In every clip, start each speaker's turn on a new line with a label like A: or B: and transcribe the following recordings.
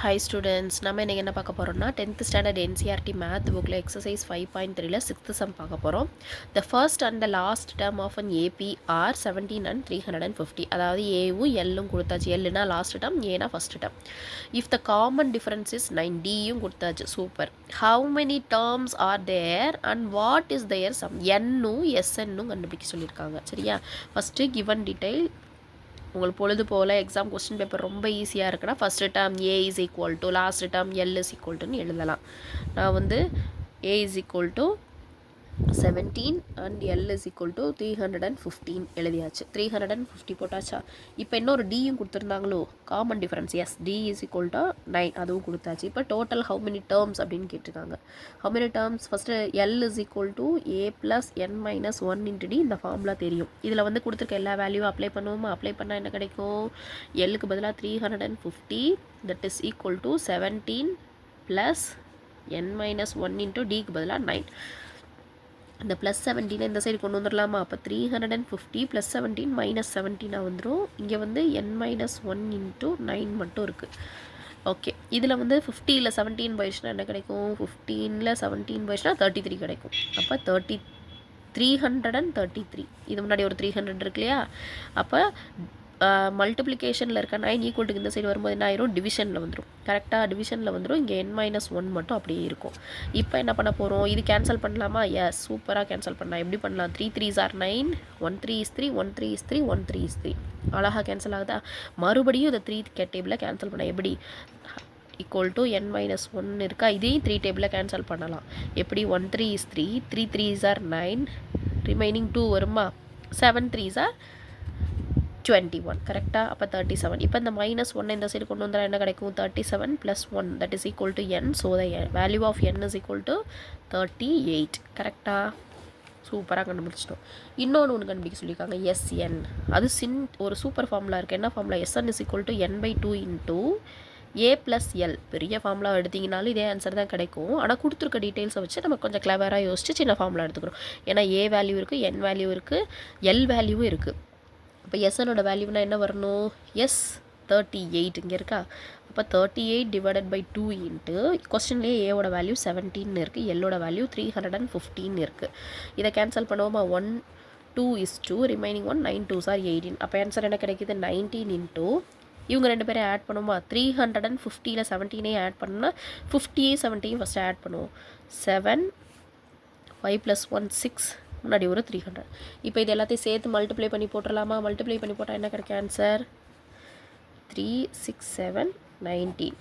A: Hi students, நம்ம இன்னைக்கு என்ன பார்க்க போறோம்னா 10th standard NCERT math bookல exercise 5.3ல 6th sum பார்க்க போறோம். The first and the last term of an AP are 17 and 350. அதாவது A வும் L ம் கொடுத்தாச்சு. L னா last term, A னா first term. If the common difference is 9, D யும் கொடுத்தாச்சு. Super. How many terms are there and what is their sum? N னும் SN னும் கண்டுபிடிக்க சொல்லியிருக்காங்க. சரியா? First given detail உங்களுக்கு பொழுது போல் எக்ஸாம் கொஸ்டின் பேப்பர் ரொம்ப ஈஸியாக இருக்குன்னா first term A is equal to last term L is equal டுன்னு எழுதலாம். நான் வந்து A is equal to 17 and L is equal to 315 எழுதியாச்சு. 350 போட்டாச்சா. இப்போ இன்னொரு டியும் கொடுத்துருந்தாங்களோ common difference. Yes, D is equal to 9 அதுவும் கொடுத்தாச்சு. இப்போ டோட்டல் ஹவு மெனி டேர்ம்ஸ் அப்படின்னு கேட்டிருக்காங்க. How many terms first l is equal to a plus n minus 1 into d. இந்த ஃபார்முலா தெரியும். இதில் வந்து கொடுத்துருக்க எல்லா வேல்யூவும் அப்ளை பண்ணுவோமா? அப்ளை பண்ணால் என்ன கிடைக்கும்? எல்லுக்கு பதிலாக 350 that is equal to 17 plus n minus 1 into டிக்கு பதிலாக 9. இந்த ப்ளஸ் 17 இந்த சைடு கொண்டு வந்துடலாமா? அப்போ 350 ப்ளஸ் 17 மைனஸ் 17 வந்துடும். இங்கே வந்து n மைனஸ் 1 இன்ட்டு 9 மட்டும் இருக்குது. ஓகே, இதில் வந்து 50ல் 17 போயிடுச்சுன்னா என்ன கிடைக்கும்? 15ல் 17 போயிடுச்சுன்னா 33 கிடைக்கும். அப்போ 333. இது முன்னாடி ஒரு 300 இருக்கு இல்லையா? அப்போ மல்டிப்ளிகேஷனில் இருக்க 9 ஈக்குவல்ட்டுக்கு இந்த சைடு வரும்போது என்ன ஆயிரும்? டிவிஷனில் வந்துடும். கரெக்டாக டிவிஷனில் வந்துடும். இங்கே n மைனஸ் 1 மட்டும் அப்படியே இருக்கும். இப்போ என்ன பண்ண போகிறோம்? இது கேன்சல் பண்ணலாமா? எஸ், சூப்பராக கேன்சல் பண்ணலாம். எப்படி பண்ணலாம்? 3 3s are 9, 1 3 is 3, 1 3 is 3, 1 3 is 3. அழகாக கேன்சல் ஆகுதா? மறுபடியும் இந்த 3 டேபிளில் கேன்சல் பண்ண எப்படி? ஈக்குவல் டு n மைனஸ் 1 இருக்கா? இதையும் 3 டேபிளில் கேன்சல் பண்ணலாம். எப்படி? 1 3 is 3, 3 3s are 9, ரிமைனிங் 2 வருமா? 7 3s are 21. கரெக்டாக? அப்போ 37. இப்போ இந்த மைனஸ் 1 இந்த சைடு கொண்டு வந்தால் என்ன கிடைக்கும்? 37 plus 1 that is equal to n. So the value of n is equal to 38. கரெக்டாக? சூப்பராக கண்டுபிடிச்சிட்டோம். இன்னொன்று ஒன்று கண்டுபிடிக்க சொல்லியிருக்காங்க, SN. அது ஒரு சூப்பர் ஃபார்முலா இருக்குது. என்ன formula? SN is equal to n/2 into A plus L. பெரிய ஃபார்முலா எடுத்திங்கனாலும் இதே ஆன்சர் தான் கிடைக்கும். ஆனால் கொடுத்துருக்க டீட்டெயில்ஸை வச்சு நம்ம கொஞ்சம் கிளவராக யோசிச்சு சின்ன ஃபார்முலா எடுத்துக்கிறோம். ஏன்னா A வேல்யூ இருக்குது, N வேல்யூ இருக்குது, L வேல்யூவும் இருக்குது. இப்போ எஸ்எனோட வேல்யூனா என்ன வரணும்? எஸ் 38 இங்கே இருக்கா? அப்போ 38 டிவைடட் பை 2 இன்ட்டு கொஸ்டின்லேயே ஏவோட வேல்யூ 17 இருக்குது, எல்லோட வேல்யூ 315 இருக்குது. இதை கேன்சல் பண்ணுவோமா? 1 2 is 2, ரிமைனிங் 1 9 2s are 18. அப்போ ஆன்சர் என்ன கிடைக்கிது? 19 இன்ட்டு இவங்க ரெண்டு பேரும் ஆட் பண்ணுவோமா? 350ல் 17 ஆட் பண்ணால் 50 70 ஃபஸ்ட்டு ஆட் பண்ணுவோம். 7 5 + 1 6, முன்னாடி ஒரு 300. இப்போ இது எல்லாத்தையும் சேர்த்து மல்டிப்ளை பண்ணி போட்டுடலாமா? மல்டிப்ளை பண்ணி போட்டால் என்ன கிடைக்கும் ஆன்சர்? 3 6 7 19.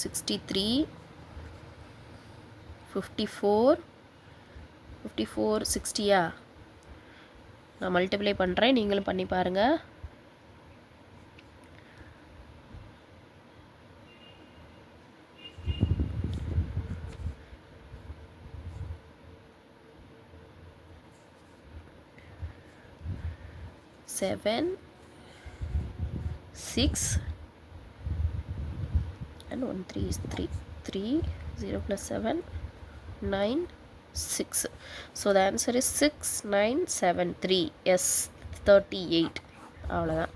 A: $63 54 54 60யா? நான் மல்டிப்ளை பண்ணுறேன், நீங்களும் பண்ணி பாருங்கள். Seven 6 and 1 3 is 3. 3 0 plus 7 9 6. So the answer is 6973. Yes, 38. அவ்வளோதான்.